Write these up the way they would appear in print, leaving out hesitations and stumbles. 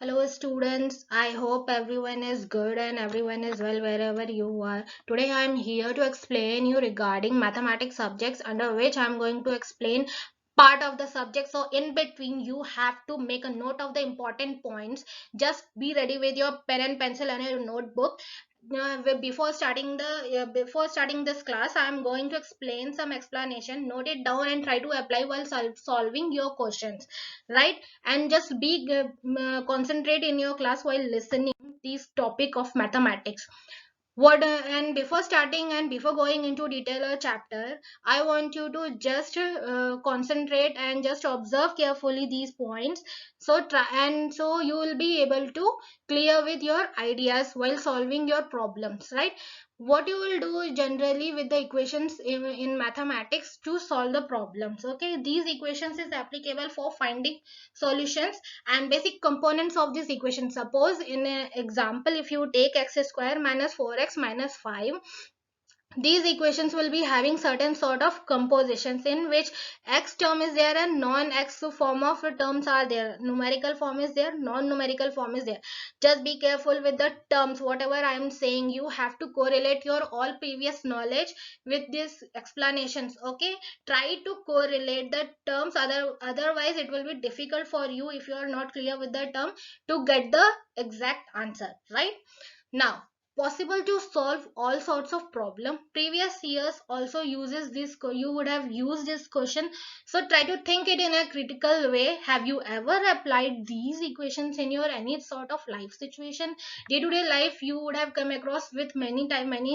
Hello students, I hope everyone is good and everyone is well wherever you are. Today I am here to explain you regarding mathematics subjects under which I am going to explain part of the subject. So in between you have to make a note of the important points. Just be ready with your pen and pencil and your notebook. Before starting this class, I am going to explain some explanation. Note it down and try to apply while solving your questions, right? And just concentrate in your class while listening this topic of mathematics. And before starting and before going into detail a chapter, I want you to just concentrate and just observe carefully these points. So you will be able to clear with your ideas while solving your problems, right? What you will do generally with the equations in mathematics to solve the problems. Okay, these equations is applicable for finding solutions and basic components of this equation. Suppose in an example, if you take x square minus 4x minus 5, these equations will be having certain sort of compositions in which x term is there and non-x form of terms are there. Numerical form is there, non-numerical form is there. Just be careful with the terms. Whatever I am saying, you have to correlate your all previous knowledge with these explanations. Okay, try to correlate the terms, otherwise it will be difficult for you if you are not clear with the term to get the exact answer, right? Now, possible to solve all sorts of problem. Previous years also uses this, you would have used this question. So try to think it in a critical way. Have you ever applied these equations in your any sort of life situation? Day to day life, you would have come across with many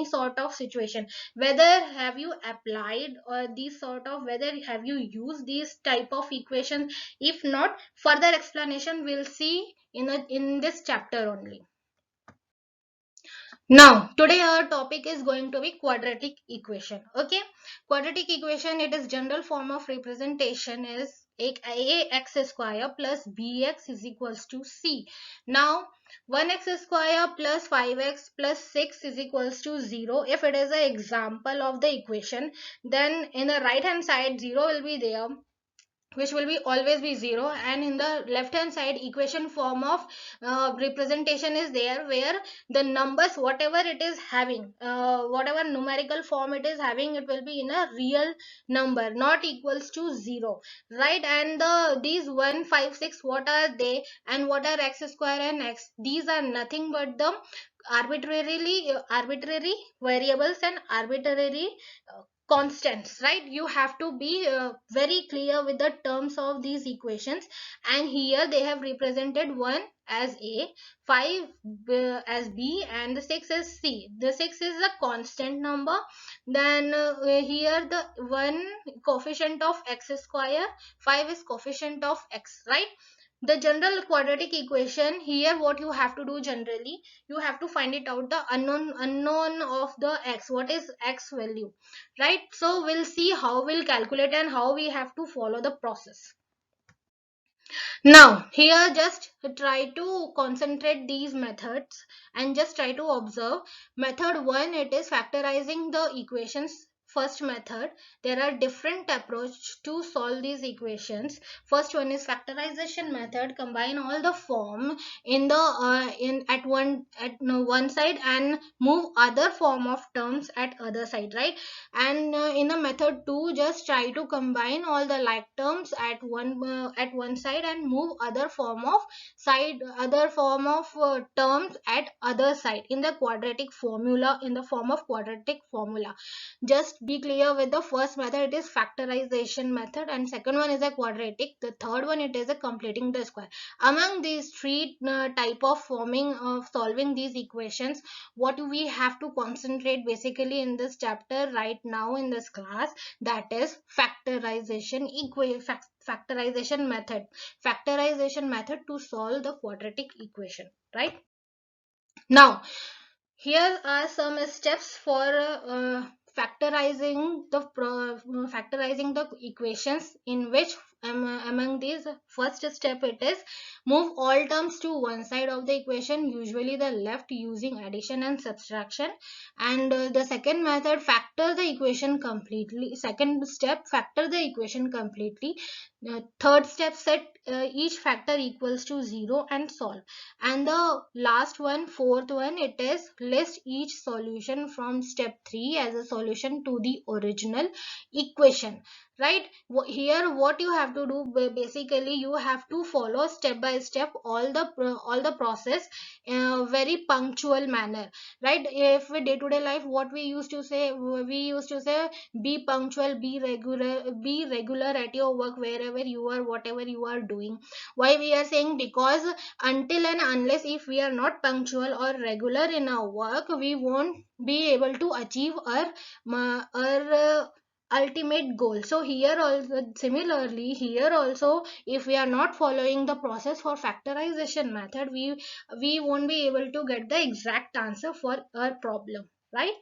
sort of situation. Whether have you applied or these sort of, whether have you used these type of equation? If not, further explanation we'll see in this chapter only. Now, today our topic is going to be quadratic equation. Okay, quadratic equation, it is general form of representation is ax square plus bx is equals to c. Now, 1x square plus 5x plus 6 is equals to 0. If it is an example of the equation, then in the right hand side 0 will be there, which will be always be 0, and in the left hand side equation form of representation is there, where the numbers whatever it is having, whatever numerical form it is having, it will be in a real number, not equals to 0, right? And these 1 5 6, what are they and what are x square and x? These are nothing but the arbitrary variables and arbitrary constants, right? You have to be very clear with the terms of these equations. And here they have represented 1 as a, 5 as b, and the 6 as c. The 6 is a constant number. Then here the 1 coefficient of x square, 5 is coefficient of x, right? The general quadratic equation here, what you have to do generally, you have to find it out the unknown of the x. What is x value, right? So we'll see how we'll calculate and how we have to follow the process. Now here just try to concentrate these methods and just try to observe. Method 1, it is factorizing the equations. First method, there are different approach to solve these equations. First one is factorization method, combine all the form in the in at one at no, one side and move other form of terms at other side, right? And in the method 2, just try to combine all the like terms at one side and move other form of terms at other side in the quadratic formula, in the form of quadratic formula. Just be clear with the first method, it is factorization method, and second one is a quadratic, the third one it is a completing the square. Among these three type of forming of solving these equations, what we have to concentrate basically in this chapter right now in this class, that is factorization method to solve the quadratic equation, right? Now here are some steps for factorizing the equations, in which among these. First step, it is move all terms to one side of the equation, usually the left, using addition and subtraction. And the second method, factor the equation completely. Second step, factor the equation completely. Third step, set each factor equals to 0 and solve. And the last one, fourth one, it is list each solution from step 3 as a solution to the original equation. Right here, what you have to do, basically you have to follow step by step all the process in a very punctual manner. Right, if we day to day life, what we used to say, be punctual, be regular at your work, wherever you are, whatever you are doing. Why we are saying? Because until and unless if we are not punctual or regular in our work, we won't be able to achieve our ultimate goal. So here also, similarly here also, if we are not following the process for factorization method, we won't be able to get the exact answer for our problem, right?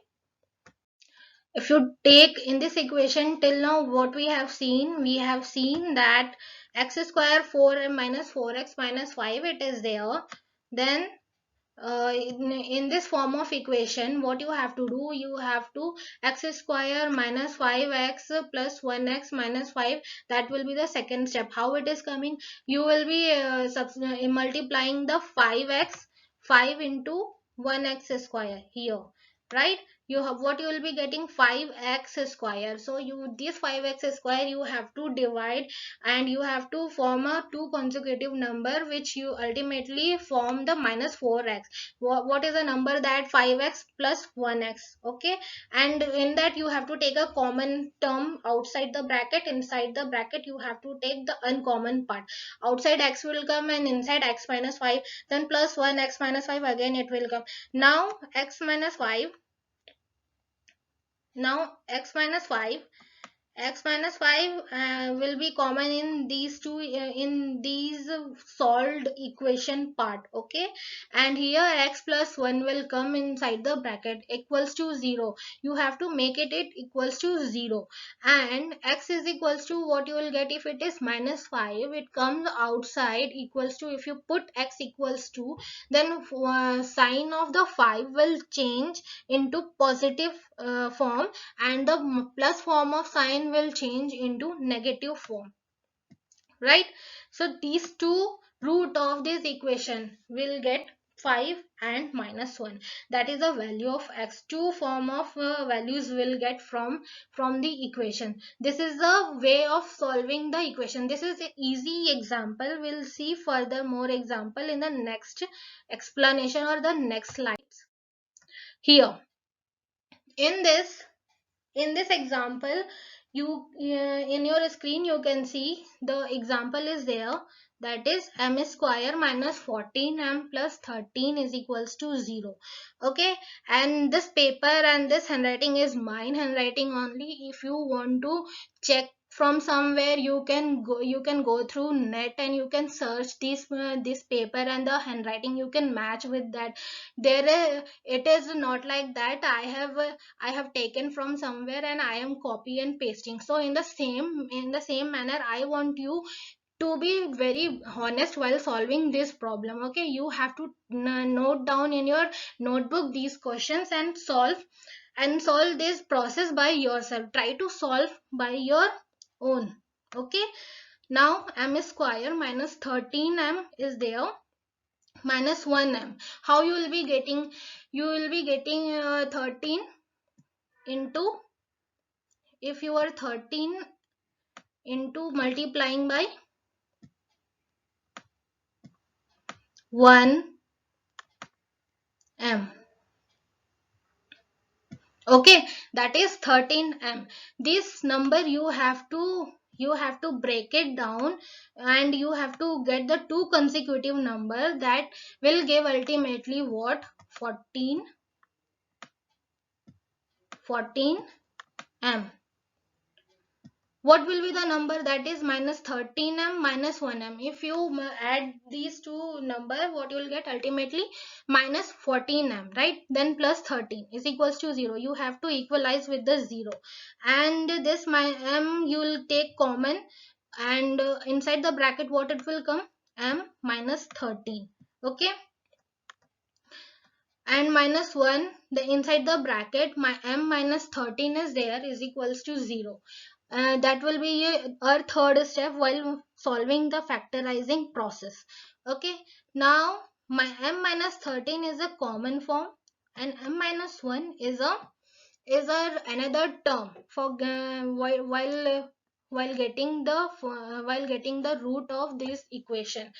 If you take in this equation, till now what we have seen that x square 4m minus 4x minus 5, it is there. Then in this form of equation, what you have to do, you have to x square minus 5x plus 1x minus 5, that will be the second step. How it is coming? You will be multiplying the 5x 5 into 1x square here, right? You have, what you will be getting, 5x square. So you, this 5x square you have to divide, and you have to form a two consecutive number, which you ultimately form the minus 4x. What is the number? That 5x plus 1x. Okay, and in that you have to take a common term outside the bracket. Inside the bracket you have to take the uncommon part. Outside x will come, and inside x minus 5, then plus 1 x minus 5, again it will come. Now x minus 5, now x minus 5 will be common in these two, in these solved equation part. Okay, and here x plus 1 will come inside the bracket, equals to 0. You have to make it equals to 0. And x is equals to, what you will get if it is minus 5, it comes outside equals to, if you put x equals to, then sign of the 5 will change into positive form, and the plus form of sign will change into negative form, right? So these two root of this equation will get 5 and minus 1. That is the value of x. Two form of values will get from the equation. This is the way of solving the equation. This is an easy example. We'll see further more example in the next explanation or the next slides. Here in this example, you in your screen you can see the example is there, that is m square minus 14m plus 13 is equals to 0. Okay, and this paper and this handwriting is mine handwriting only. If you want to check from somewhere, you can go through net and you can search this paper and the handwriting, you can match with that. It is not like that I have taken from somewhere and I am copy and pasting. So in the same manner, I want you to be very honest while solving this problem. Okay, you have to note down in your notebook these questions and solve this process by yourself. Try to solve by your own. Okay, now m square minus 13m is there, minus 1m. How you will be getting? You will be getting 13 into, if you are 13 into multiplying by 1m. Okay, that is 13m. This number you have to break it down, and you have to get the two consecutive number that will give ultimately what? 14m. What will be the number? That is minus 13m minus 1m. If you add these two number, what you will get? Ultimately minus 14m, right? Then plus 13 is equals to 0. You have to equalize with the 0, and this m you will take common. and inside the bracket what it will come, m minus 13. Okay, and minus 1, the inside the bracket my m minus 13 is there, is equals to 0. That will be our third step while solving the factorizing process. Okay, now my m minus 13 is a common form, and m minus 1 is a another term for while getting the root of this equation.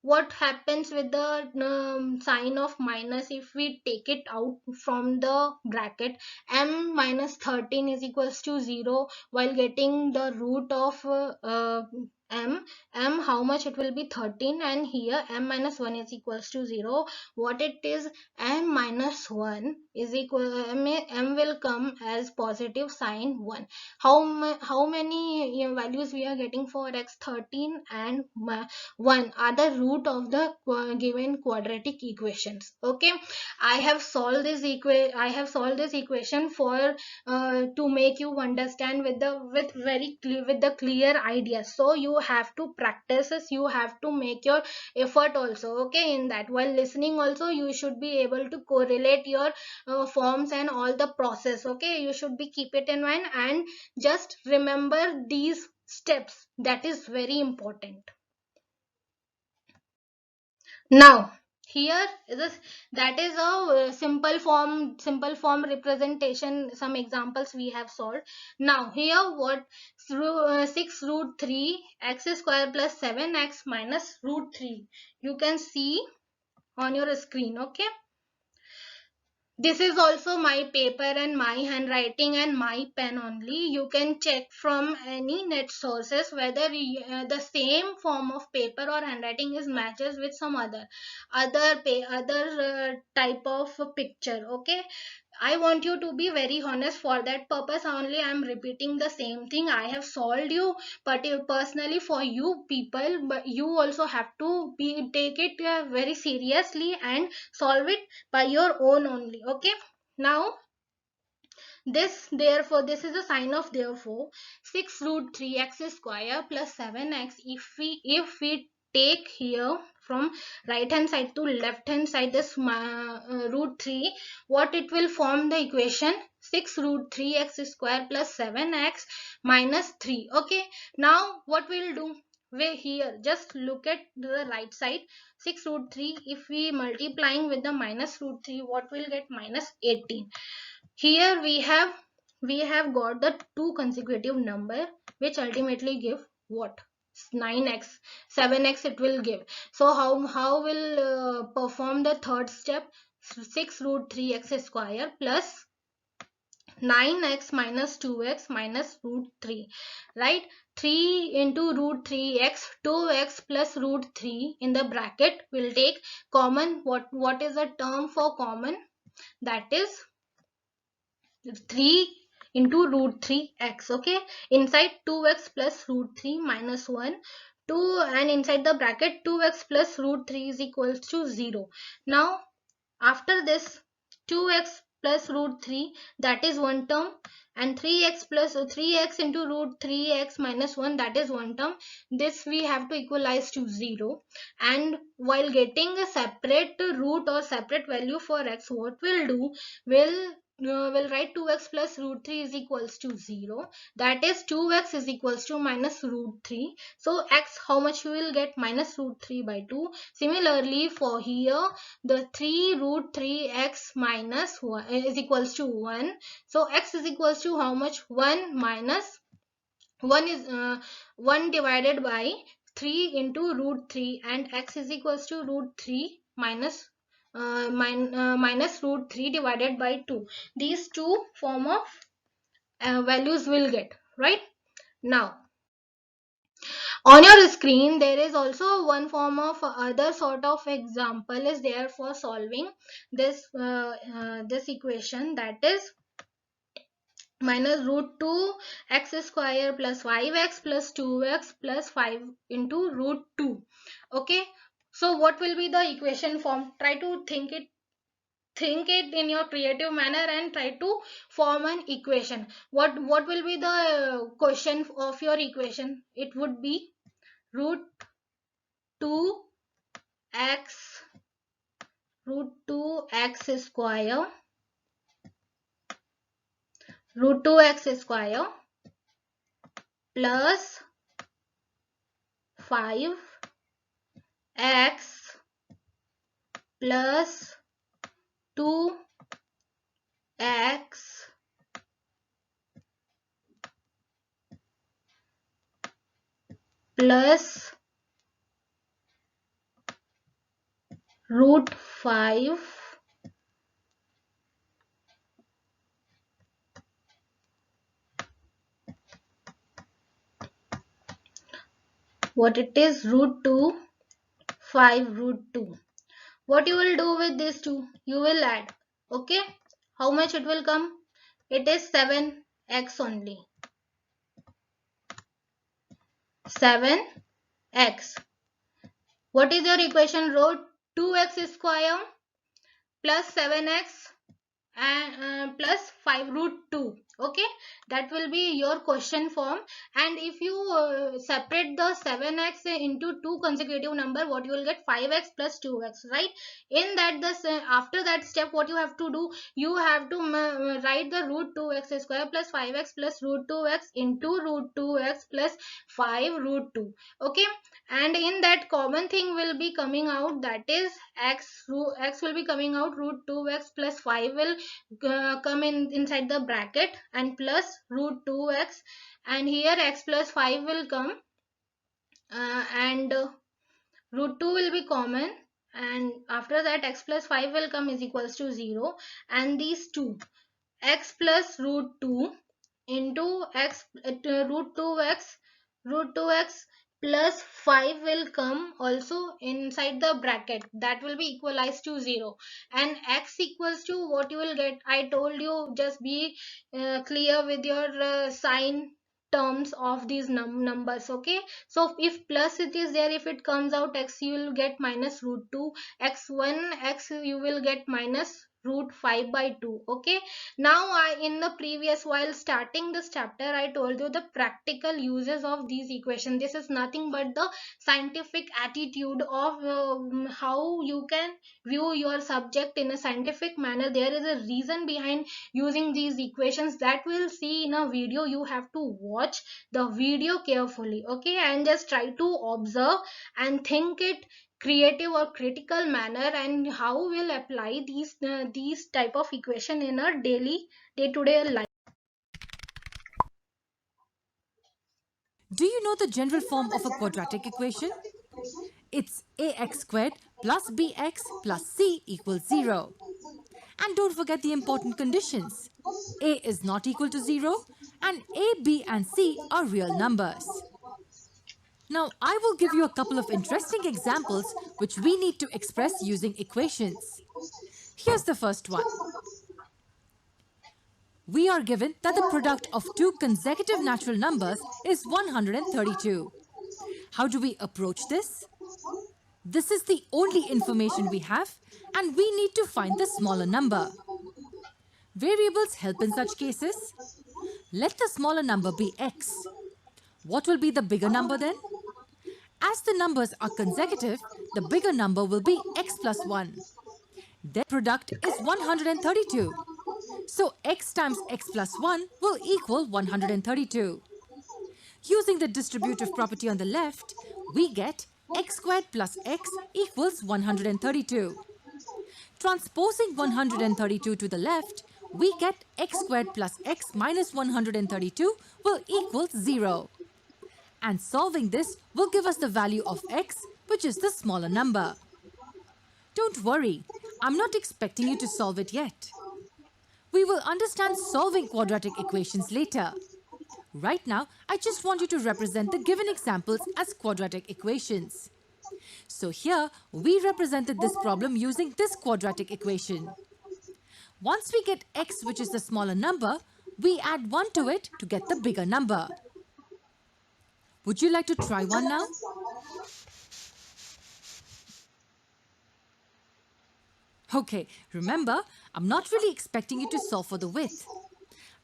What happens with the sign of minus if we take it out from the bracket? M minus 13 is equals to 0 while getting the root of m. How much it will be? 13. And here m minus 1 is equals to 0. What it is? M minus 1 is equal, m will come as positive sign 1. How many values we are getting for x? 13 and 1 are the root of the given quadratic equations. Okay, I have solved this equation for to make you understand with the clear idea. So you have to practice this, you have to make your effort also. Okay, in that while listening also you should be able to correlate your forms and all the process. Okay, you should be keep it in mind and just remember these steps, that is very important. Now here is a, that is a simple form representation. Some examples we have solved. Now here what, through 6 root 3 x square plus 7x minus root 3 you can see on your screen. Okay, this is also my paper and my handwriting and my pen only. You can check from any net sources whether the same form of paper or handwriting is matches with some other type of picture. Okay, I want you to be very honest. For that purpose only I am repeating the same thing I have solved you, but personally for you people, but you also have to be take it very seriously and solve it by your own only. Okay, now this is a sign of therefore. 6 root 3x square plus 7x, if we take here from right hand side to left hand side this root 3, what it will form the equation? 6 root 3x square plus 7x minus 3. Okay, now what we'll do, we here just look at the right side. 6 root 3, if we multiplying with the minus root 3, what will get? Minus 18. Here we have got the two consecutive number which ultimately give what? 9x, 7x it will give. So how will perform the third step? 6 root 3x square plus 9x minus 2x minus root 3, right? 3 into root 3x, 2x plus root 3 in the bracket will take common. What is the term for common? That is 3 into root 3x. Okay, inside 2x plus root 3 minus 1, 2, and inside the bracket 2x plus root 3 is equals to 0. Now after this 2x plus root 3, that is one term, and 3x plus 3x into root 3x minus 1, that is one term. This we have to equalize to 0. And while getting a separate root or separate value for x, what we'll do, will write 2x plus root 3 is equals to 0. That is 2x is equals to minus root 3. So x, how much you will get? Minus root 3 by 2. Similarly for here, the 3 root 3x minus 1 is equals to 1. So x is equals to how much? 1 minus 1 is 1 divided by 3 into root 3, and x is equals to root 3 minus minus root 3 divided by 2. These two form of values will get, right? Now on your screen there is also one form of other sort of example is there for solving this equation, that is minus root 2 x square plus 5x plus 2x plus 5 into root 2. Okay, so what will be the equation form? Try to think it think it in your creative manner and try to form an equation. What will be the question of your equation? It would be root 2x square, root 2x square plus 5x plus 2x plus root 5 what it is, root 2 5 root 2. What you will do with these two? You will add. Okay, how much it will come? It is 7x only. 7x. What is your equation? Root 2x square plus 7x and plus 5 root 2. Okay, that will be your question form. And if you separate the 7x into two consecutive number, what you will get? 5x plus 2x, right? In that, after that step, what you have to do? You have to write the root 2x square plus 5x plus root 2x into root 2x plus 5 root 2. Okay, and in that, common thing will be coming out, that is x will be coming out. Root 2x plus 5 will come inside the bracket and plus root 2x, and here x plus 5 will come, and root 2 will be common, and after that x plus 5 will come is equals to 0, and these two, x plus root 2 into x root 2x plus 5 will come also inside the bracket, that will be equalized to 0, and x equals to what you will get. I told you, just be clear with your sign terms of these numbers. Okay, so if plus it is there, if it comes out x, you will get minus root 2 x1 x, you will get minus root 5 by 2. Okay, now in the previous, while starting this chapter, I told you the practical uses of these equations. This is nothing but the scientific attitude of how you can view your subject in a scientific manner. There is a reason behind using these equations that we'll see in a video. You have to watch the video carefully, okay, and just try to observe and think it creative or critical manner, and how we'll apply these type of equation in our daily day-to-day life. Do you know the general form of a quadratic equation? It's ax squared plus bx plus c equals 0. And don't forget the important conditions. A is not equal to 0 and a, b and c are real numbers. Now I will give you a couple of interesting examples which we need to express using equations. Here's the first one. We are given that the product of two consecutive natural numbers is 132. How do we approach this? This is the only information we have and we need to find the smaller number. Variables help in such cases. Let the smaller number be x. What will be the bigger number then? As the numbers are consecutive, the bigger number will be x plus 1. Their product is 132. So x times x plus 1 will equal 132. Using the distributive property on the left, we get x squared plus x equals 132. Transposing 132 to the left, we get x squared plus x minus 132 will equal 0. And solving this will give us the value of x, which is the smaller number. Don't worry, I'm not expecting you to solve it yet. We will understand solving quadratic equations later. Right now, I just want you to represent the given examples as quadratic equations. So here, we represented this problem using this quadratic equation. Once we get x, which is the smaller number, we add 1 to it to get the bigger number. Would you like to try one now? Okay, remember, I'm not really expecting you to solve for the width.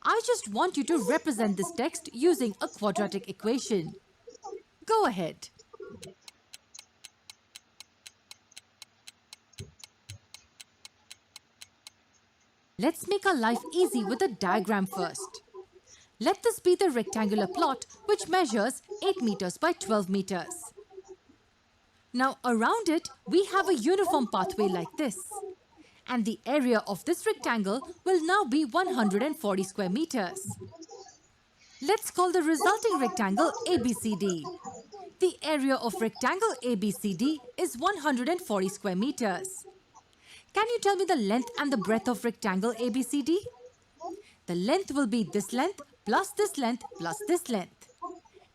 I just want you to represent this text using a quadratic equation. Go ahead. Let's make our life easy with a diagram first. Let this be the rectangular plot which measures 8 meters by 12 meters. Now around it, we have a uniform pathway like this. And the area of this rectangle will now be 140 square meters. Let's call the resulting rectangle ABCD. The area of rectangle ABCD is 140 square meters. Can you tell me the length and the breadth of rectangle ABCD? The length will be this length plus this length plus this length.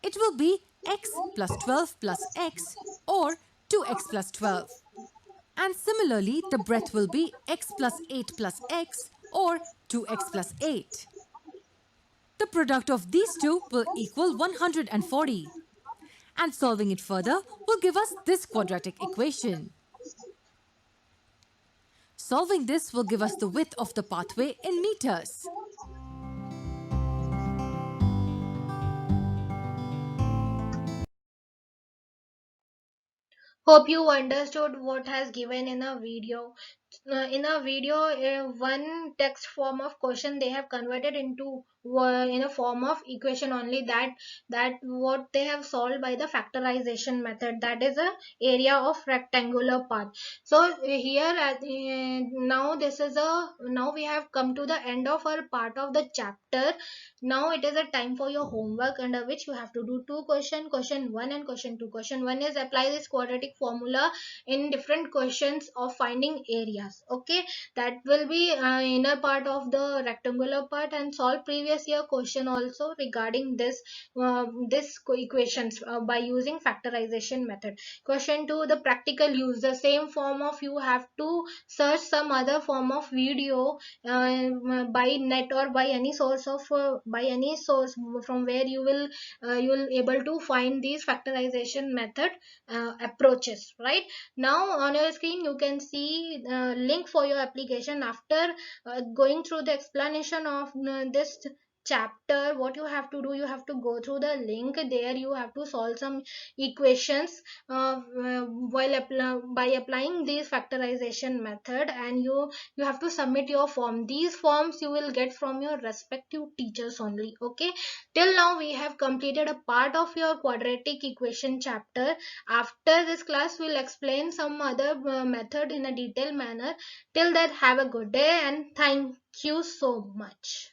It will be x plus 12 plus x or 2x plus 12. And similarly, the breadth will be x plus 8 plus x or 2x plus 8. The product of these two will equal 140. And solving it further will give us this quadratic equation. Solving this will give us the width of the pathway in meters. Hope you understood what has given in a video. One text form of question they have converted into in a form of equation only, that what they have solved by the factorization method, that is a area of rectangular path. So here now we have come to the end of our part of the chapter. Now it is a time for your homework, under which you have to do two question 1 and question 2. Question 1 is apply this quadratic formula in different questions of finding areas. Okay, that will be inner part of the rectangular part, and solve previous year question also regarding this equations by using factorization method. Question 2, the practical use, the same form of you have to search some other form of video by net or by any source from where you will able to find these factorization method approaches. Right now on your screen you can see link for your application. After going through the explanation of this chapter, what you have to do, you have to go through the link. There you have to solve some equations by applying this factorization method, and you have to submit your form. These forms you will get from your respective teachers only. Okay, till now we have completed a part of your quadratic equation chapter. After this class we'll explain some other method in a detailed manner. Till that, have a good day and thank you so much.